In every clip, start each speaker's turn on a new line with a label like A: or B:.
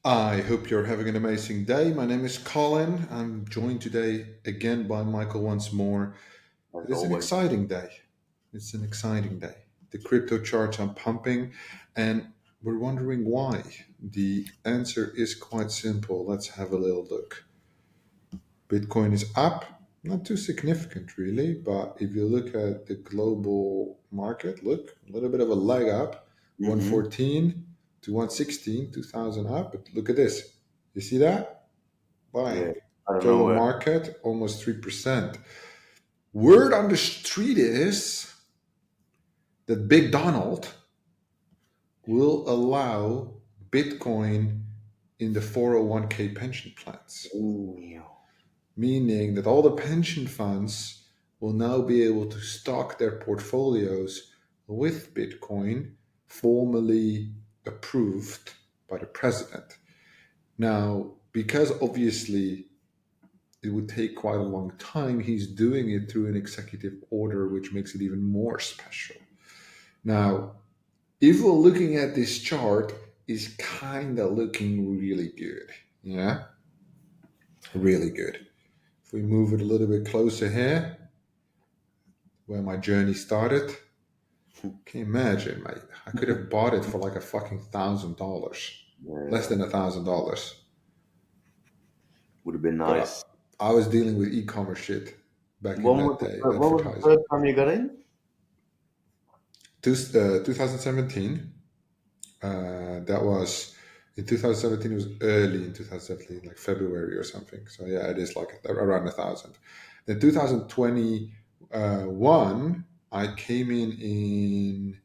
A: I hope you're having an amazing day. My name is Colin. I'm joined today again by Michael once more.
B: As
A: It is an
B: always.
A: exciting day. It's an exciting day. The crypto charts are pumping, and we're wondering why. The answer is quite simple. Let's have a little look. Bitcoin is up, not too significant really, but if you look at the global market, look, a little bit of a leg up,
B: Mm-hmm.
A: 114 to 116, 2000 up. But look at this. You see that?
B: Yeah.
A: Buying.
B: I don't know
A: Total
B: where.
A: market, almost 3%. Word on the street is that Big Donald will allow Bitcoin in the 401k pension plans,
B: Ooh.
A: meaning that all the pension funds will now be able to stock their portfolios with Bitcoin, formally approved by the president. Now, because obviously it would take quite a long time, he's doing it through an executive order, which makes it even more special. Now, if we're looking at this chart, is kind of looking really good. Yeah, really good. If we move it a little bit closer here, where my journey started, can you imagine, mate? I could have bought it for like a fucking $1,000, less
B: Yeah.
A: than $1,000.
B: Would have been
A: But
B: nice.
A: I was dealing with e-commerce shit back in that day,
B: What was the
A: advertising.
B: first time you got in?
A: 2017. That was in 2017. It was early in 2017, like February or something. So yeah, it is like around 1,000. Then 2021, I came in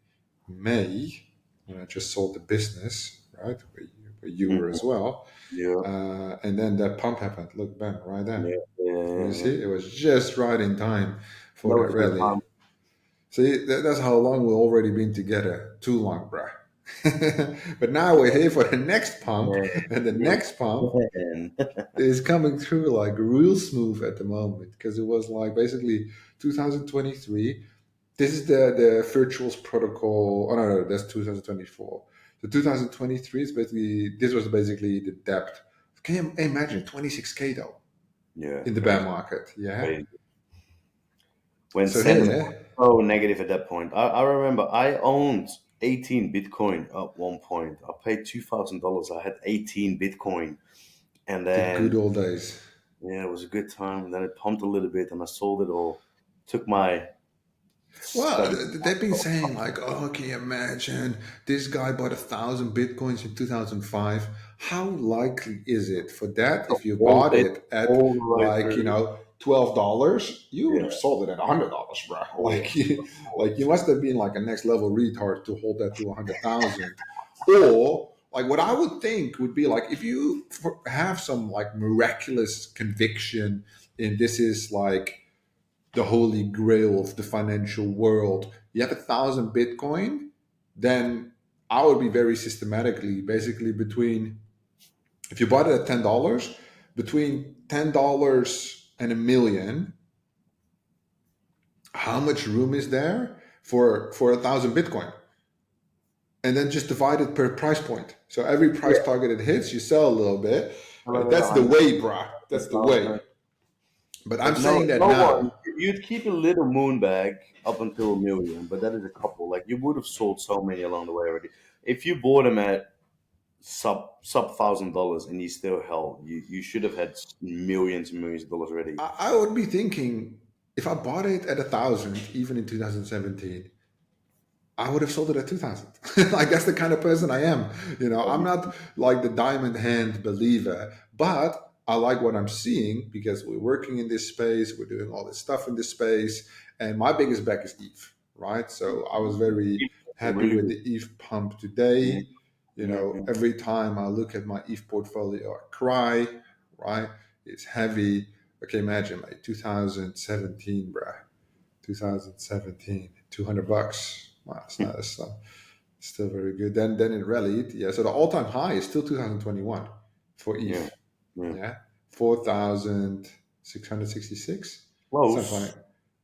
A: May, and I just sold the business, right? Where you were
B: Mhm.
A: as well.
B: Yeah.
A: And then that pump happened. Look, bang, right there.
B: Yeah. Yeah.
A: You
B: Yeah. Yeah.
A: see, it was just right in time for
B: That
A: that
B: was a good
A: rally.
B: time.
A: See, that's how long we've already been together. Too long, bruh. But now we're here for the next pump,
B: Yeah.
A: and the
B: Yeah.
A: next pump
B: Man.
A: is coming through like real smooth at the moment because it was like basically 2023. This is the virtuals protocol. Oh no, that's 2024. So 2023 is basically this was basically the depth. Can you imagine 26K though
B: Yeah.
A: in the bear
B: Crazy.
A: market? Yeah.
B: Crazy. When
A: So
B: sentiment was
A: here,
B: so negative at that point. I remember I owned 18 Bitcoin at one point. I paid $2,000. I had 18 Bitcoin. And
A: the good
B: then
A: old days.
B: yeah, it was a good time. Then it pumped a little bit, and I sold it all. Took my
A: Well,
B: study.
A: they've been saying like, "Oh, can you imagine this guy bought 1,000 bitcoins in 2005? How likely is it for that? If you
B: All
A: bought
B: it
A: it at
B: all the way
A: like
B: through.
A: $12, you would
B: Yeah,
A: have sold it at $100, bro.
B: yeah, of
A: Like you
B: course.
A: must have been like a next level retard to hold that to 100,000, or like what I would think would be like if you have some like miraculous conviction in this is like the holy grail of the financial world. You have 1,000 Bitcoin, then I would be very systematically, basically between, if you bought it at $10, between $10 and a million, how much room is there for 1,000 Bitcoin? And then just divide it per price point. So every price
B: Yeah,
A: target it hits, you sell a little bit.
B: a little
A: Right?
B: bit
A: That's the
B: on
A: way, bruh. That's the
B: 1,000.
A: way. But I'm
B: But no,
A: saying that
B: no one.
A: now.
B: You'd keep a little moon bag up until a million, but that is a couple. Like you would have sold so many along the way already. If you bought them at sub $1,000 and you still held, you should have had millions and millions of dollars already.
A: I would be thinking if I bought it at 1,000, even in 2017, I would have sold it at 2,000. Like that's the kind of person I am. I'm not like the diamond hand believer, but I like what I'm seeing because we're working in this space, we're doing all this stuff in this space, and my biggest back is Eve, right? So I was very happy
B: Really
A: with
B: good.
A: the Eve pump
B: Yeah,
A: today.
B: yeah, yeah.
A: Every time I look at my Eve portfolio, I cry, right? It's heavy. Okay, imagine like 2017, bruh. 2017, $200. Wow, it's not still very good. Then it rallied. Yeah, so the all-time high is still 2021 for
B: Yeah,
A: ETH.
B: yeah.
A: Yeah, 4,666, something
B: Close,
A: like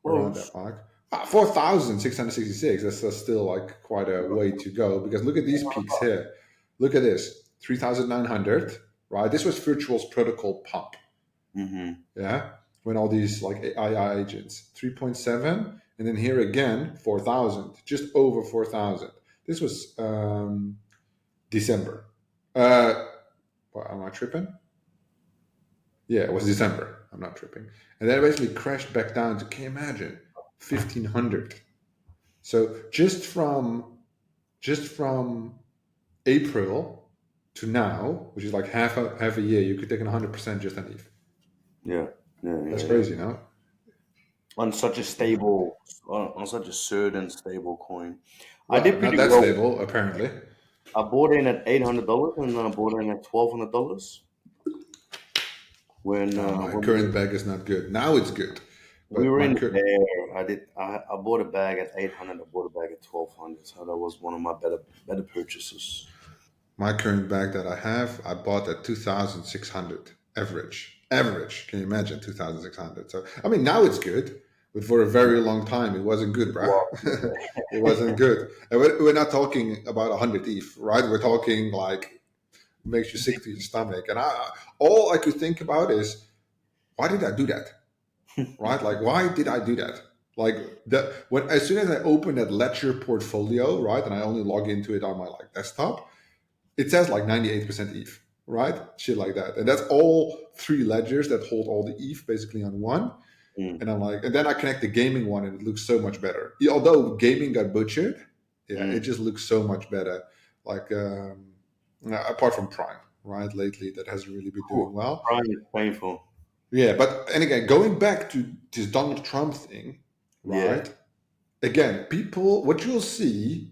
A: around
B: close.
A: that mark. 4,666. That's still like quite a way to go because look at these peaks here. Look at this. 3,900, right? This was Virtual's protocol pump,
B: Mm-hmm.
A: yeah, when all these like AI agents, 3.7, and then here again 4,000, just over 4,000. This was December. What, am I tripping? Yeah, it was December. I'm not tripping. And then it basically crashed back down to, can you imagine, 1,500. So just from April to now, which is like half a year, you could take 100% just on ETH.
B: Yeah, yeah,
A: That's
B: yeah, yeah.
A: crazy, no?
B: On such a stable, on such a certain stable coin, I
A: Well,
B: did
A: not
B: pretty
A: that
B: well.
A: stable, apparently.
B: I bought in at $800, and then I bought in at $1,200
A: My
B: when
A: current bag is not good. Now it's good,
B: we
A: but
B: were in the bear. I bought a bag at 800. I bought a bag at 1,200. So that was one of my better purchases.
A: my current bag that I have, I bought at 2,600 average. Average. Can you imagine 2,600? So I mean, now it's good, but for a very long time it wasn't good, bruh.
B: Well,
A: It wasn't good. And we're not talking about 100 ETH, right? We're talking like makes you sick to your stomach. And all I could think about is, why did I do that? Right? Like, why did I do that? Like that when as soon as I open that ledger portfolio, right, and I only log into it on my like desktop, it says like 98% ETH, right? Shit like that. And that's all three ledgers that hold all the ETH basically on one.
B: mm,
A: And I'm like, and then I connect the gaming one and it looks so much better. Yeah, although gaming got butchered, yeah, it
B: mm.
A: just looks so much better. Like, apart from Prime, right? Lately, that hasn't really been doing
B: Whew,
A: well.
B: Prime is painful.
A: Yeah, but, and again, going back to this Donald Trump thing,
B: Yeah,
A: right? Again, people, what you'll see,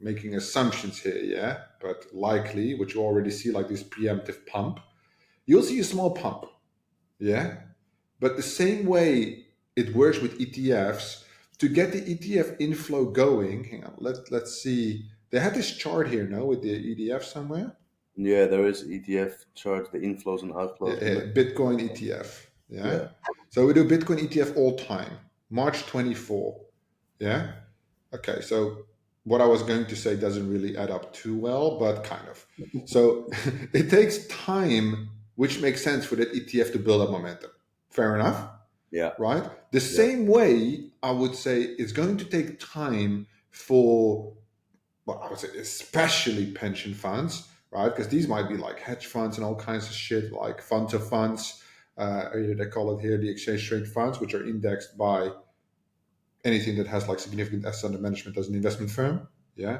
A: making assumptions here, yeah, but likely, what you already see, like this preemptive pump, you'll see a small pump, yeah. But the same way it works with ETFs, to get the ETF inflow going, hang on, let's see. They had this chart here, no, with the ETF somewhere.
B: yeah. There is ETF charge the inflows and
A: Yeah,
B: outflows.
A: Bitcoin ETF, yeah.
B: Yeah,
A: So we do Bitcoin ETF all time, March 24, yeah. Okay, so what I was going to say doesn't really add up too well, but kind of. So it takes time, which makes sense for that ETF to build up momentum. Fair enough,
B: yeah,
A: right? The
B: yeah.
A: same way I would say it's going to take time for, well, I would say especially pension funds, right? Because these might be like hedge funds and all kinds of shit, like funds of funds, or they call it here the exchange trade funds, which are indexed by anything that has like significant assets under management as an investment firm. Yeah.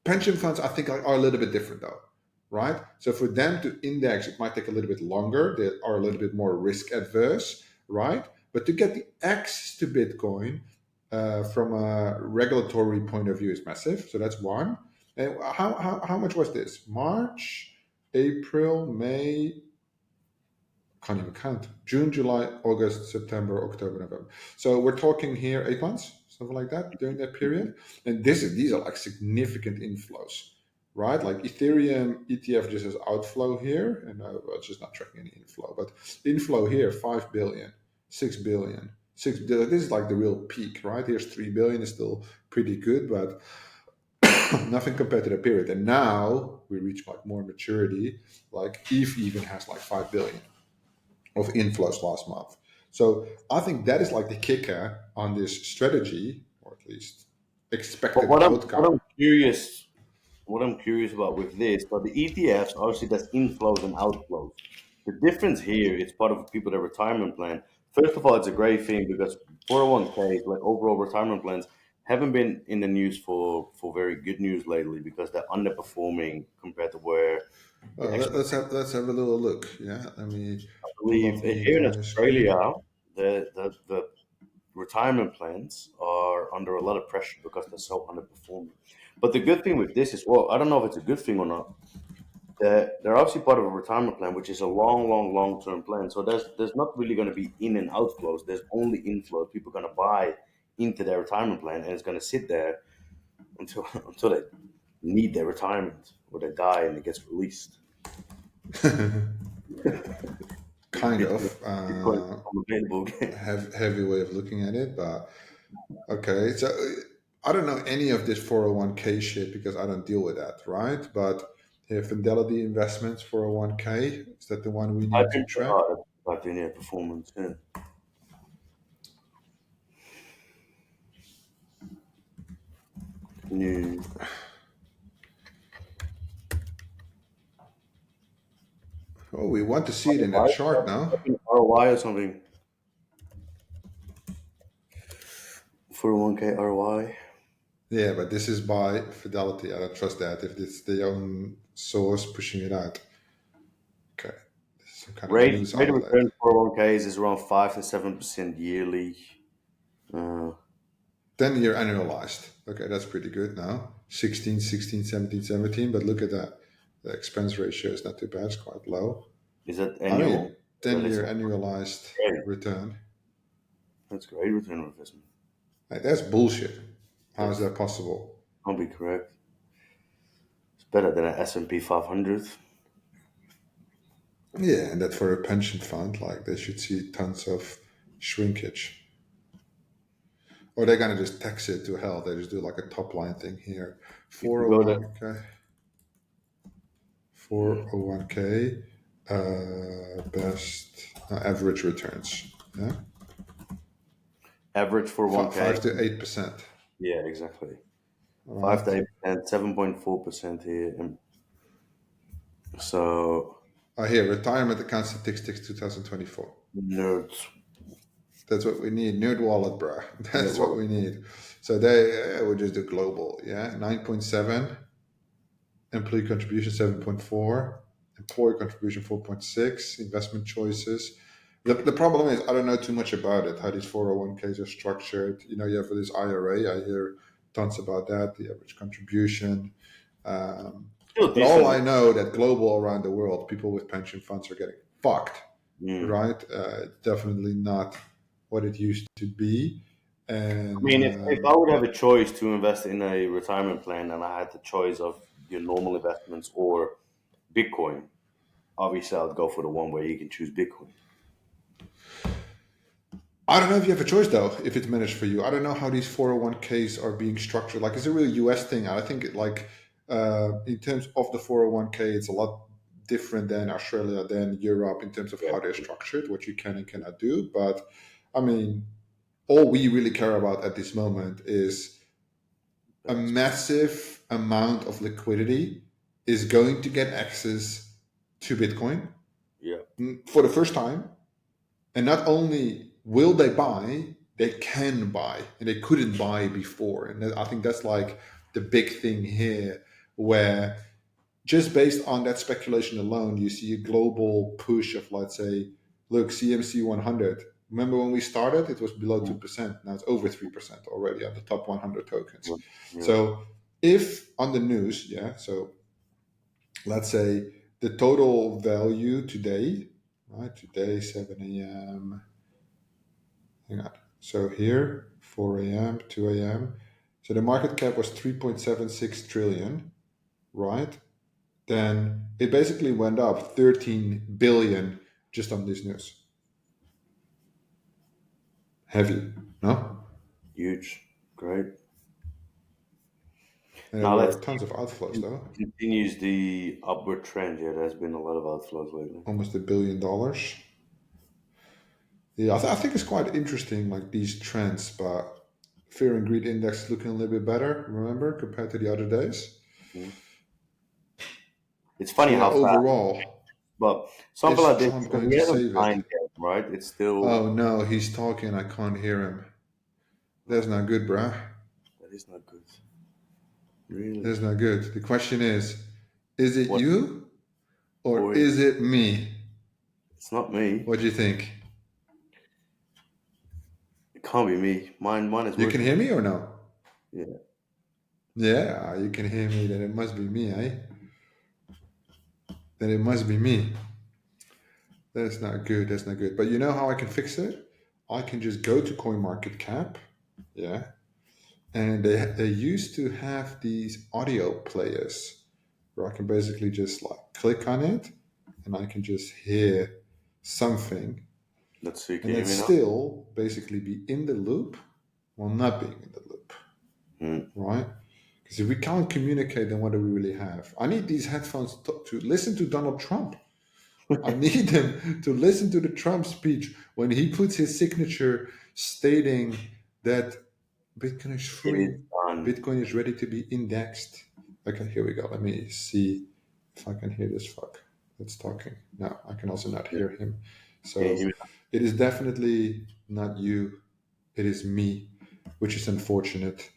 A: Pension funds, I think, are a little bit different though, right? So for them to index, it might take a little bit longer. They are a little bit more risk adverse, right? But to get the access to Bitcoin from a regulatory point of view is massive. So that's one. And how much was this? March, April, May, can't even count. June, July, August, September, October, November. So we're talking here 8 months, something like that, during that period. And these are like significant inflows, right? Like Ethereum ETF just has outflow here, and well, it's just not tracking any inflow, but inflow here 5 billion, 6 billion. This is like the real peak, right? Here's 3 billion, is still pretty good, but nothing compared to the period. And now we reach like more maturity. Like ETH even has like 5 billion of inflows last month. So I think that is like the kicker on this strategy, or at least
B: But
A: expected
B: what I'm
A: outcome.
B: curious what I'm curious about with this, but the ETFs obviously that's inflows and outflows. The difference here is part of people their retirement plan. First of all, it's a great thing because 401ks, like overall retirement plans, haven't been in the news for very good news lately because they're underperforming compared to where the
A: Let's have a little look. Yeah, let me pull
B: believe
A: up the
B: here in
A: entire
B: Australia,
A: screen.
B: the retirement plans are under a lot of pressure because they're so underperforming. But the good thing with this is, well, I don't know if it's a good thing or not. They're obviously part of a retirement plan, which is a long term plan. So there's not really going to be in and outflows. There's only inflows. People are going to buy into their retirement plan, and it's going to sit there until until they need their retirement or they die and it gets released.
A: Kind
B: Bitcoin,
A: of
B: Bitcoin is available again.
A: heavy way of looking at it, but okay. So I don't know any of this 401k shit because I don't deal with that, right? But Fidelity Investments 401k. Is that the one we
B: I've
A: need to
B: been
A: track?
B: I've been here performance. Yeah. New
A: Oh, we want to see it in that chart now.
B: ROI or something. 401k ROI.
A: Yeah, but this is by Fidelity. I don't trust that if it's their own source pushing it out. Okay. This is some kind of news
B: Rate of
A: outlet.
B: return for 401ks is around 5 to 7% yearly. Uh,
A: 10-year annualized. Okay, that's pretty good now. 16, 16, 17, 17. But look at that. The expense ratio is not too bad. It's quite low.
B: is that
A: I
B: annual?
A: mean,
B: That is
A: 10-year annualized
B: great.
A: return.
B: That's great return on investment.
A: Like, that's bullshit. How is
B: That's
A: that possible?
B: I'll be correct. It's better than an S&P 500.
A: Yeah, and that for a pension fund, like they should see tons of shrinkage. Or they're gonna just tax it to hell. They just do like a top line thing here.
B: If you go to
A: 401k, 401k, best average returns. Yeah,
B: average for
A: F-
B: 1k,
A: 5 to 8%.
B: yeah, exactly.
A: All
B: 5 to 8%, 7.4% here. And so
A: Here, retirement account statistics 2024.
B: nerds.
A: That's what we need. Nerd wallet, bro.
B: Nerd
A: That's what
B: wallet.
A: we need. So they would just do global. Yeah, 9.7. Employee contribution 7.4, employer contribution 4.6, investment choices. The problem is I don't know too much about it, how these 401ks are structured. You have this IRA, I hear tons about that, the average contribution.
B: Still
A: But all I
B: decent.
A: know that global around the world, people with pension funds are getting fucked,
B: Mm.
A: right? It's definitely not what it used to be.
B: I
A: And
B: mean, if I would have a choice to invest in a retirement plan and I had the choice of your normal investments or Bitcoin, obviously I'd go for the one where you can choose Bitcoin.
A: I don't know if you have a choice though, if it's managed for you. I don't know how these 401ks are being structured. Like, it's a really US thing. I think in terms of the 401k, it's a lot different than Australia, than Europe in terms of
B: Yeah,
A: how they're structured, what you can and cannot do. But I mean, all we really care about at this moment is a
B: that's
A: massive amount of liquidity is going to get access to Bitcoin
B: yeah.
A: for the first time. And not only will they buy, they can buy, and they couldn't buy before. And I think that's like the big thing here, where just based on that speculation alone, you see a global push of, let's say, look, CMC 100. Remember when we started, it was below
B: Mm.
A: 2%. Now it's over 3% already on the top 100 tokens.
B: Yeah.
A: So if on the news, yeah, so let's say the total value today, right, today, 7 a.m., hang on. So here, 4 a.m., 2 a.m. So the market cap was 3.76 trillion, right? Then it basically went up 13 billion just on this news. Heavy, no?
B: Huge. Great.
A: And there
B: Now let's
A: were tons of outflows
B: see
A: though,
B: if it continues the upward trend. Yeah, there's been a lot of outflows lately.
A: almost $1 billion. Yeah, I think it's quite interesting, like these trends, but fear and greed index looking a little bit better, remember, compared to the other days.
B: Mhm. It's
A: So
B: funny
A: yeah,
B: how fast,
A: overall,
B: but something
A: is
B: like this
A: Trump
B: because
A: going
B: he
A: to
B: hasn't
A: save it?
B: signed yet, right? It's still
A: Oh no, he's talking. I can't hear him. That's
B: oh,
A: not good, bruh.
B: that is not good. Really?
A: That's not good. The question is it
B: What
A: you or
B: boy?
A: is it me?
B: It's not me.
A: What do you think?
B: It can't be me. Mine is
A: You can
B: working.
A: hear me or no?
B: Yeah.
A: Yeah, you can hear me. Then it must be me, eh? Then it must be me. That's not good. That's not good. But you know how I can fix it? I can just go to CoinMarketCap. Yeah. And they used to have these audio players where I can basically just like click on it and I can just hear something
B: Let's see. Can
A: and
B: you
A: then
B: hear me now?
A: still basically be in the loop while not being in the loop,
B: Hmm.
A: right? Because if we can't communicate, then what do we really have? I need these headphones to listen to Donald Trump. I need them to listen to the Trump speech when he puts his signature stating that Bitcoin is
B: It is
A: free,
B: done.
A: Bitcoin is ready to be indexed. Okay, here we go. Let me see if I can hear this fuck that's talking. No, I can also not
B: Yeah.
A: hear him.
B: Can you
A: So
B: hear me?
A: it is definitely not you, it is me, which is unfortunate.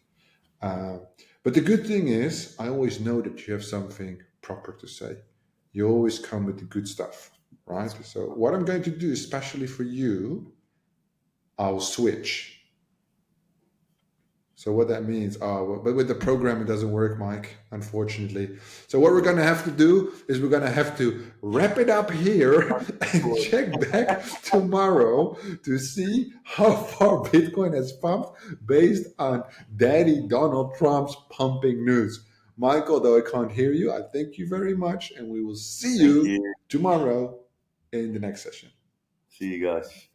A: Uh, but the good thing is, I always know that you have something proper to say. You always come with the good stuff, right? So, what I'm going to do, especially for you, I'll switch. So what that means, but with the program it doesn't work, Mike, unfortunately. So what we're gonna have to do is we're gonna have to wrap it up here and check back tomorrow to see how far Bitcoin has pumped based on Daddy Donald Trump's pumping news. Michael, though I can't hear you, I thank you very much, and we will see
B: Thank
A: you
B: you.
A: tomorrow in the next session.
B: See you guys.